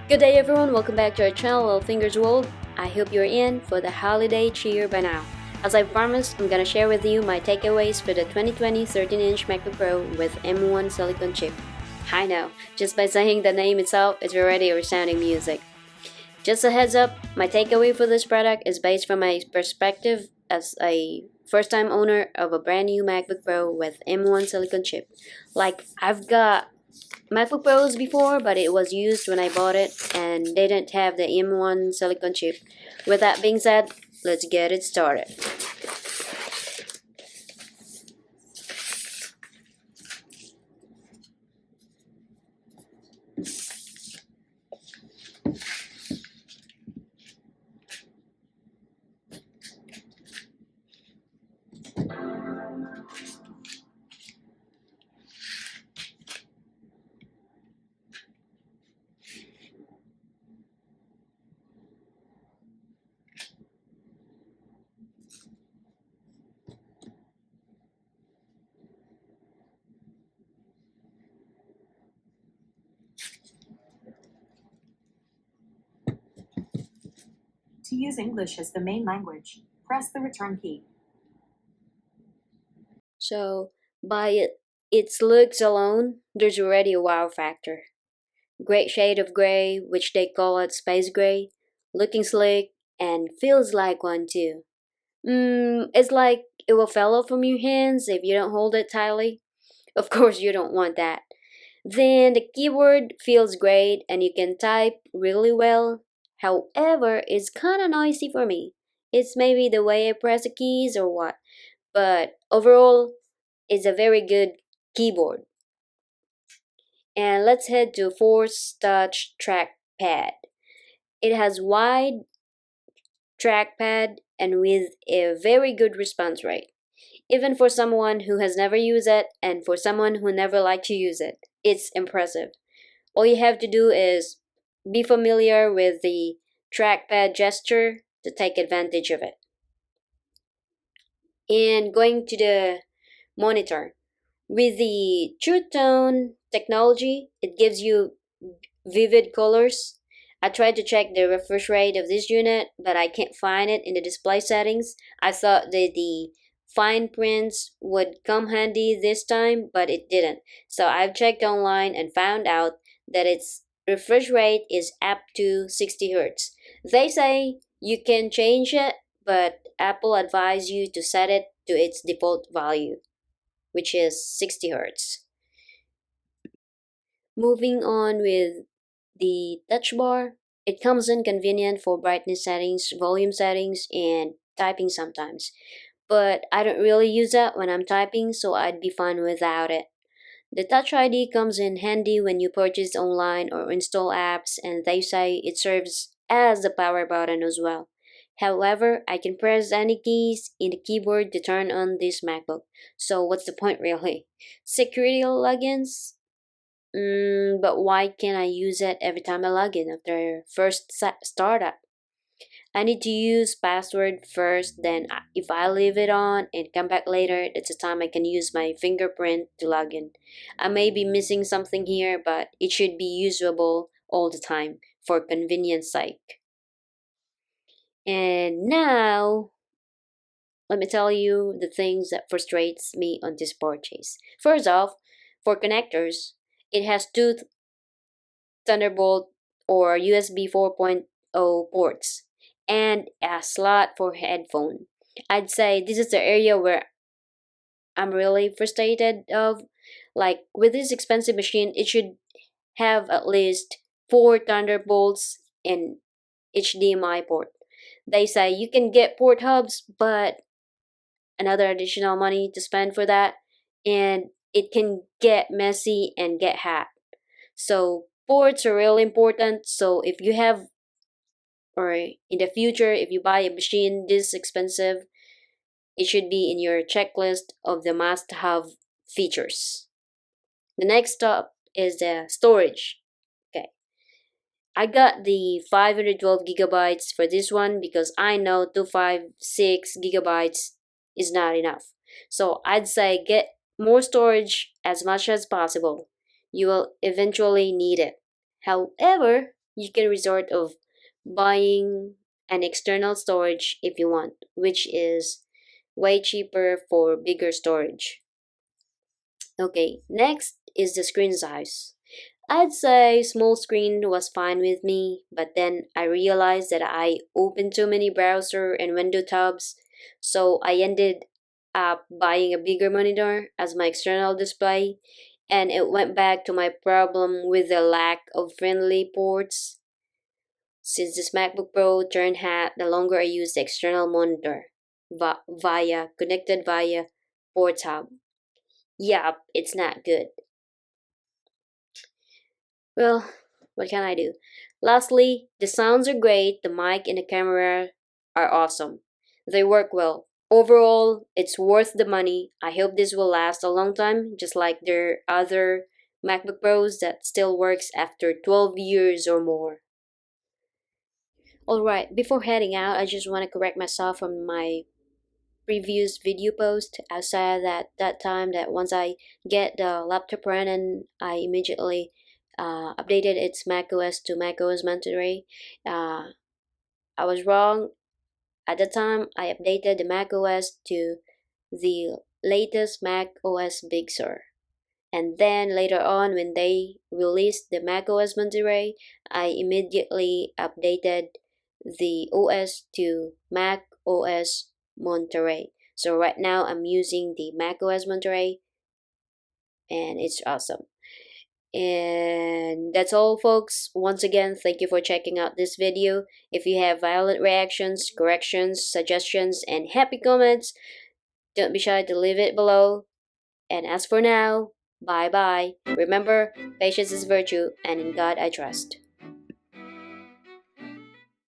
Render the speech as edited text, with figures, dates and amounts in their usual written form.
Good day everyone, welcome back to our channel Little Fingers World. I hope you're in for the holiday cheer by now. As I promised, I'm gonna share with you my takeaways for the 2020 13-inch MacBook Pro with M1 silicon chip. I know, just by saying the name itself, it's already resounding music. Just a heads up, my takeaway for this product is based from my perspective as a first-time owner of a brand new MacBook Pro with M1 silicon chip. Like, I've got MacBook Pros before, but it was used when I bought it and they didn't have the M1 silicon chip. With that being said, let's get it started. To use English as the main language, press the return key. So, by its looks alone, there's already a wow factor. Great shade of gray, which they call it space gray, looking slick, and feels like one too. It's like it will fall off from your hands if you don't hold it tightly. Of course, you don't want that. Then the keyboard feels great and you can type really well. However, it's kinda noisy for me. It's maybe the way I press the keys or what. But overall, it's a very good keyboard. And let's head to Force Touch Trackpad. It has wide trackpad and with a very good response rate. Even for someone who has never used it and for someone who never liked to use it, it's impressive. All you have to do is be familiar with the trackpad gesture to take advantage of it. And going to the monitor. With the True Tone technology, it gives you vivid colors. I tried to check the refresh rate of this unit, but I can't find it in the display settings. I thought that the fine prints would come handy this time, but it didn't. So I've checked online and found out that its refresh rate is up to 60 Hz. They say you can change it, but Apple advise you to set it to its default value, which is 60 Hz. Moving on with the touch bar, it comes in convenient for brightness settings, volume settings, and typing sometimes. But I don't really use that when I'm typing, so I'd be fine without it. The Touch ID comes in handy when you purchase online or install apps, and they say it serves as the power button as well. However, I can press any keys in the keyboard to turn on this MacBook, so what's the point really? Security logins? But why can't I use it every time I log in after first startup? I need to use password first, then if I leave it on and come back later, that's the time I can use my fingerprint to log in. I may be missing something here, but it should be usable all the time for convenience sake. And now, let me tell you the things that frustrates me on this purchase. First off, for connectors, it has two Thunderbolt or USB 4.0 ports and a slot for headphone. I'd say this is the area where I'm really frustrated of. Like with this expensive machine, it should have at least 4 Thunderbolts and HDMI port. They say you can get port hubs, but another additional money to spend for that, and it can get messy and get hacked. So ports are really important. So if you have, or in the future, if you buy a machine this expensive, it should be in your checklist of the must-have features. The next stop is the storage. Okay, I got the 512 gigabytes for this one because I know 256 gigabytes is not enough. So I'd say get more storage as much as possible. You will eventually need it. However, you can resort of buying an external storage if you want, which is way cheaper for bigger storage. Okay, next is the screen size. I'd say small screen was fine with me, but then I realized that I opened too many browser and window tabs, so I ended up buying a bigger monitor as my external display, and it went back to my problem with the lack of friendly ports. Since this MacBook Pro turned hat, the longer I use the external monitor via connected via port tab. Yup, it's not good. Well, what can I do? Lastly, the sounds are great, the mic and the camera are awesome. They work well. Overall, it's worth the money. I hope this will last a long time, just like their other MacBook Pros that still works after 12 years or more. Alright, before heading out, I just want to correct myself from my previous video post. I said that that time that once I get the laptop running, I immediately updated its macOS to macOS Monterey. Uh, I was wrong. At the time, I updated the macOS to the latest macOS Big Sur. And then later on, when they released the macOS Monterey, I immediately updated the OS to macOS Monterey. So right now, I'm using the macOS Monterey, and it's awesome. And that's all, folks. Once again, thank you for checking out this video. If you have violent reactions, corrections, suggestions, and happy comments, don't be shy to leave it below. And as for now, bye bye. Remember, patience is virtue, and in God I trust.